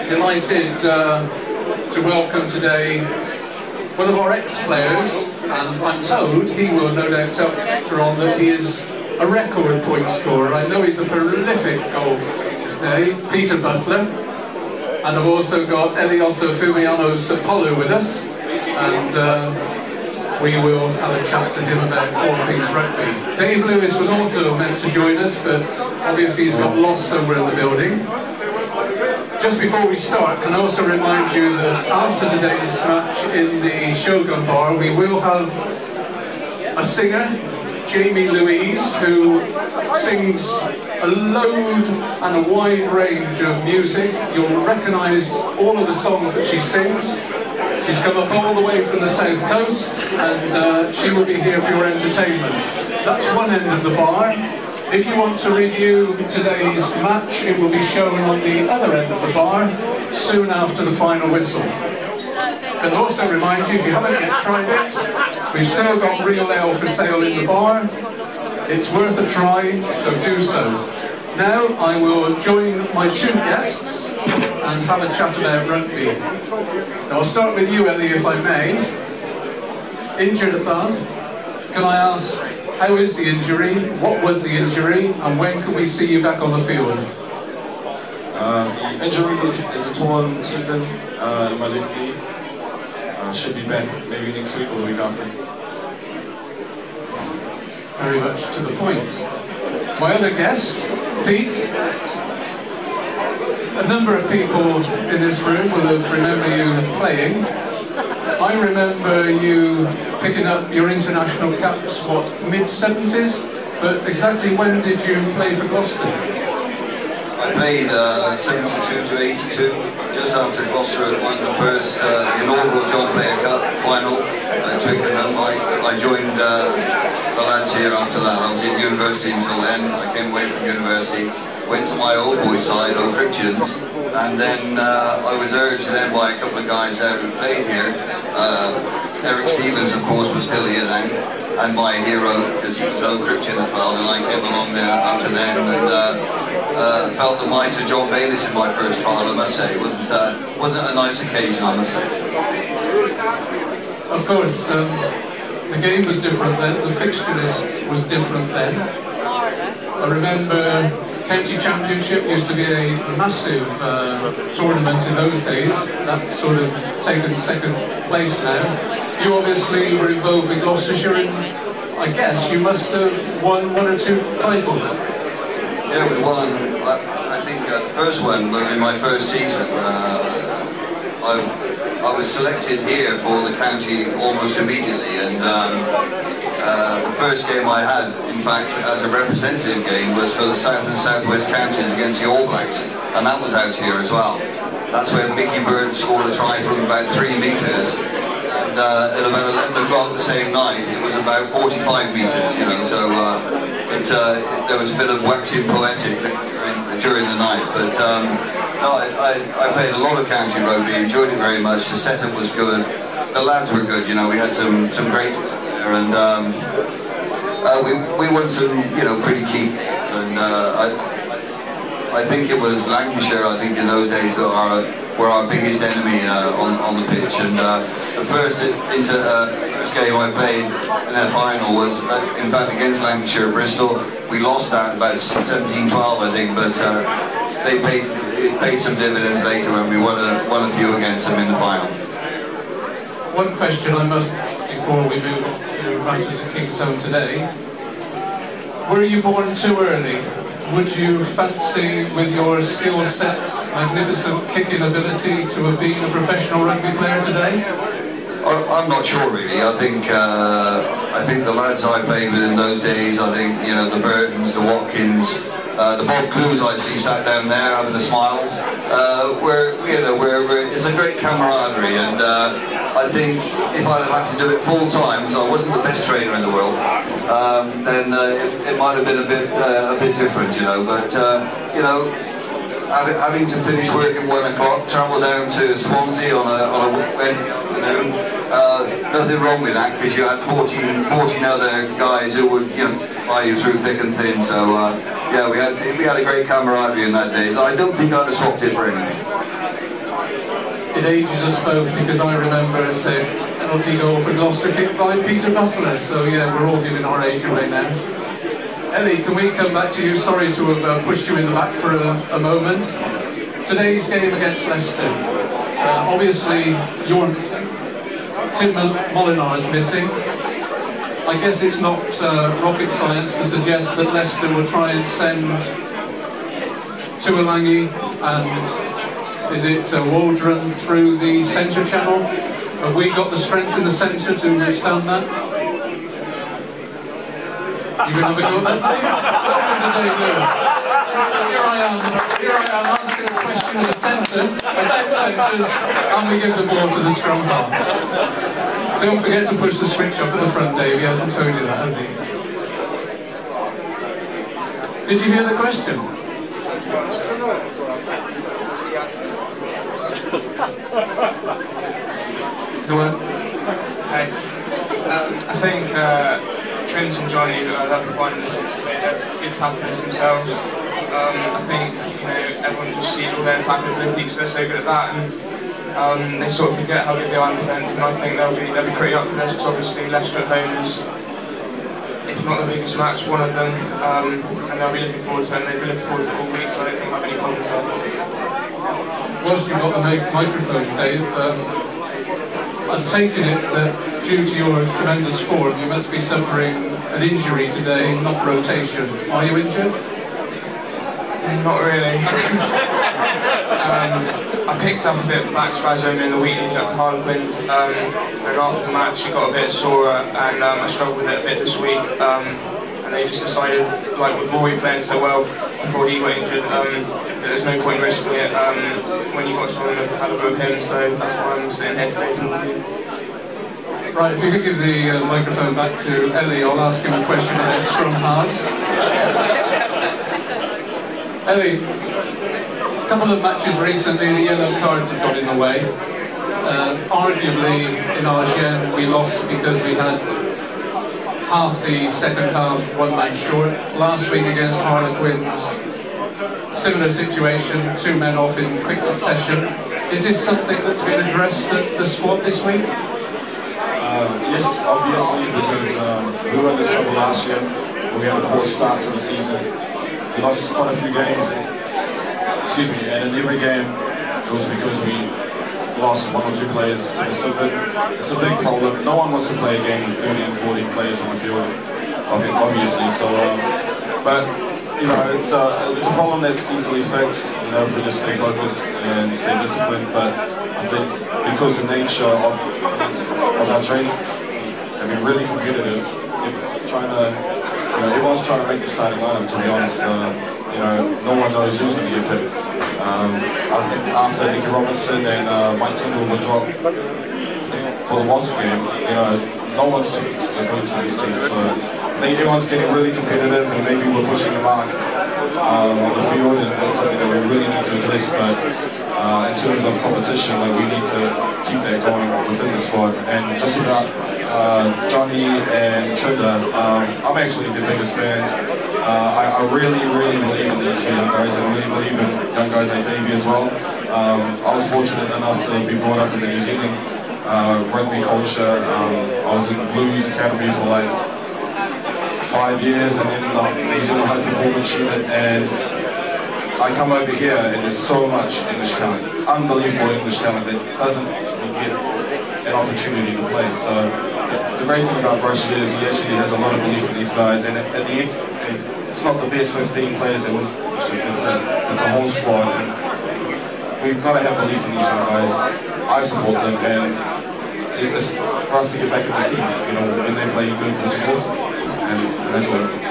delighted to welcome today one of our ex-players, and I'm told he will no doubt tell me later on that he is a record point scorer. I know he's a prolific goal today, Peter Butler, and I've also got Eliota Fuimaono-Sapolu with us, and we will have a chat to him about all things rugby. Dave Lewis was also meant to join us, but obviously he's got lost somewhere in the building. Just before we start, can I also remind you that after today's match in the Shogun bar, we will have a singer, Jamie Louise, who sings a load and a wide range of music. You'll recognise all of the songs that she sings. She's come up all the way from the south coast, and she will be here for your entertainment. That's one end of the bar. If you want to review today's match, it will be shown on the other end of the bar soon after the final whistle. And also remind you, if you haven't yet tried it, we've still got real ale for sale in the bar. It's worth a try, so do so. Now I will join my two guests and have a chat about rugby. Now I'll start with you, Ellie, if I may. Injured above. Can I ask, how is the injury? What was the injury? And when can we see you back on the field? The injury is a torn tendon in my left knee. Should be back maybe next week or the week after. Very much to the point. My other guest, Pete. A number of people in this room will remember you playing. I remember you picking up your international caps, what, mid-70s? But exactly when did you play for Gloucester? I played 72 to 82, just after Gloucester had won the first inaugural John Player Cup final at Twickenham. I joined the lads here after that. I was at university until then. I came away from university, went to my old boy side, Old Christians, and then I was urged then by a couple of guys out who played here. Eric Stevens, of course, was still here then, and my hero, because he was Old Christian as well, and I came along there after then, and felt the might of John Bayliss in my first trial, I must say. It wasn't a nice occasion, I must say. Of course, the game was different then, the fixture list was different then. I remember County Championship used to be a massive tournament in those days. That's sort of taken second place now. You obviously were involved with Gloucestershire, and I guess you must have won one or two titles. Yeah, we won. I think the first one was in my first season. I was selected here for the county almost immediately, and the first game I had, in fact, as a representative game, was for the South and South West counties against the All Blacks, and that was out here as well. That's where Mickey Bird scored a try from about 3 metres, and at about 11 o'clock the same night, it was about 45 metres, you know, so there was a bit of waxing poetic during the night, but no, I played a lot of county rugby, enjoyed it very much. The setup was good, the lads were good, you know, we had some great there, and we won some, you know, pretty key games, and I think it was Lancashire, I think in those days, were our biggest enemy on the pitch, and the first game I played in their final was in fact against Lancashire, Bristol. We lost that about 17-12, I think, but it paid some dividends later when we won a few against them in the final. One question I must ask before we move to matters at Kingsholm today. Were you born too early? Would you fancy, with your skill set, magnificent kicking ability, to have been a professional rugby player today? I'm not sure really. I think the lads I played with in those days, I think, you know, the Burtons, the Watkins, the Bob Clues I see sat down there having a smile. It's a great camaraderie, and I think if I'd have had to do it full time, because I wasn't the best trainer in the world, then it might have been a bit different, you know. But you know, having to finish work at 1 o'clock, travel down to Swansea on a Wednesday afternoon, nothing wrong with that, because you had 14 other guys who would, you know, buy you through thick and thin. So yeah, we had a great camaraderie in that days. I don't think I'd have swapped it for anything. it ages us both, because I remember a penalty goal for Gloucester kicked by Peter Butler, so yeah, we're all giving our age away now. Ellie, can we come back to you? Sorry to have pushed you in the back for a moment. Today's game against Leicester, obviously you're missing, Tim Molinar's missing. I guess it's not rocket science to suggest that Leicester will try and send Tuolangi and is it Waldron through the centre channel? Have we got the strength in the centre to withstand that? You can have a go at that, Dave? Here I am asking a question in the centre, against centres, and we give the ball to the strong half. Don't forget to push the switch up at the front, Dave. He hasn't told you that, has he? Did you hear the question? Hey, I think Trent and Johnny, they'll be fine in the sense that they're good tacklers themselves. I think everyone just sees all their tackle ability because they're so good at that, and they sort of forget how good they are in defence. And I think they'll be pretty up for this, because obviously Leicester at home is, if not the biggest match, one of them, and they'll be looking forward to it. And they've been looking forward to it all week, so I don't think they'll have any problems there. Whilst you've got the microphone, Dave, I'm taking it that due to your tremendous form, you must be suffering an injury today, not rotation. Are you injured? Not really. I picked up a bit of back spasm in the week leading up to Harlequins, and after the match it got a bit sore, and I struggled with it a bit this week. And they just decided, like with Rory playing so well before he got injured, that there's no point risking it when you've got someone of the calibre of him, so that's why I'm sitting here today. Right, if you could give the microphone back to Ellie, I'll ask him a question about scrum halves. Ellie, a couple of matches recently, the yellow cards have got in the way. Arguably, in Agen, we lost because we had half the second half, one man short. Last week against Harlequins, similar situation, two men off in quick succession. Is this something that's been addressed at the squad this week? Yes, obviously, because we were in this trouble last year. We had a poor start to the season. We lost quite a few games, and in every game it was because we lost one or two players to the Civic. It's a big problem. No one wants to play a game with 30 and 40 players on the field, obviously. So, but it's a problem that's easily fixed. If we just stay focused and stay disciplined. But I think because the nature of our training, I mean, really competitive. Everyone's trying to make the starting lineup. To be honest, no one knows who's going to get picked. I think after Nicky Robinson and Mike Tindall were dropped for the Wasps game, no one's taking the points in this team. So I think everyone's getting really competitive, and maybe we're pushing the mark on the field, and that's something that we really need to address. But in terms of competition, we need to keep that going within the squad. And just about Johnny and Trinda, I'm actually the biggest fans. I really believe in these young guys, and I really believe in young guys like Davey as well. I was fortunate enough to be brought up in the New Zealand rugby culture. I was in Blues Academy for like 5 years, and then the New Zealand High Performance Unit, and I come over here and there's so much English talent, unbelievable English talent that doesn't get an opportunity to play. So the great thing about Brushy is he actually has a lot of belief in these guys, and at the end, it's not the best 15 players that win. It's a whole squad, and we've got to have belief in these young guys. I support them, and it's for us to get back in the team, when they play good, which is awesome, and that's what it is.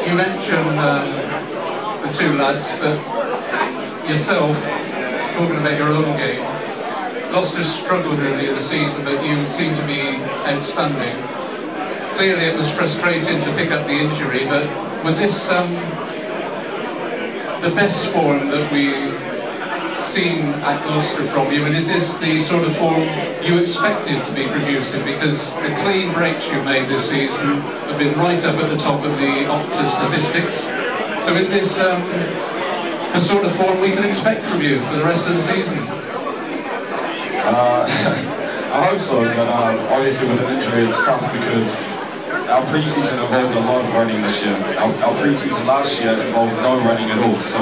You mentioned the two lads, but yourself, talking about your own game, Gloucester struggled earlier in the season, but you seem to be outstanding. Clearly it was frustrating to pick up the injury, but was this the best form that we've seen at Gloucester from you, and is this the sort of form you expected to be producing? Because the clean breaks you made this season have been right up at the top of the Opta statistics. So is this the sort of form we can expect from you for the rest of the season? I hope so, but obviously with an injury it's tough because our pre-season involved a lot of running this year. Our pre-season last year involved no running at all, so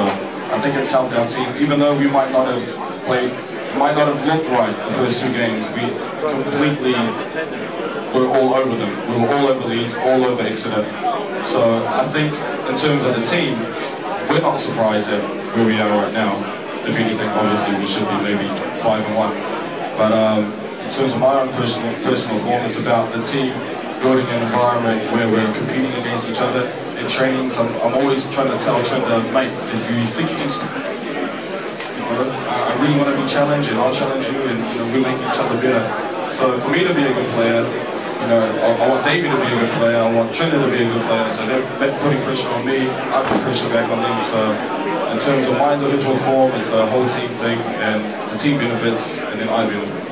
I think it's helped our team. Even though we might not have looked right the first 2 games, we completely were all over them. We were all over Leeds, all over Exeter. So I think in terms of the team, we're not surprised at where we are right now. If anything, obviously we should be maybe 5-1. But in terms of my own personal form, it's about the team building an environment where we're competing against each other. In trainings, I'm always trying to tell Trent, mate, if you think you can, I really want to be challenged, and I'll challenge you, and we make each other better. So for me to be a good player, I want Davey to be a good player, I want Trent to be a good player. So they're putting pressure on me, I put pressure back on them. So in terms of my individual form, it's a whole team thing, and the team benefits, and then I benefit.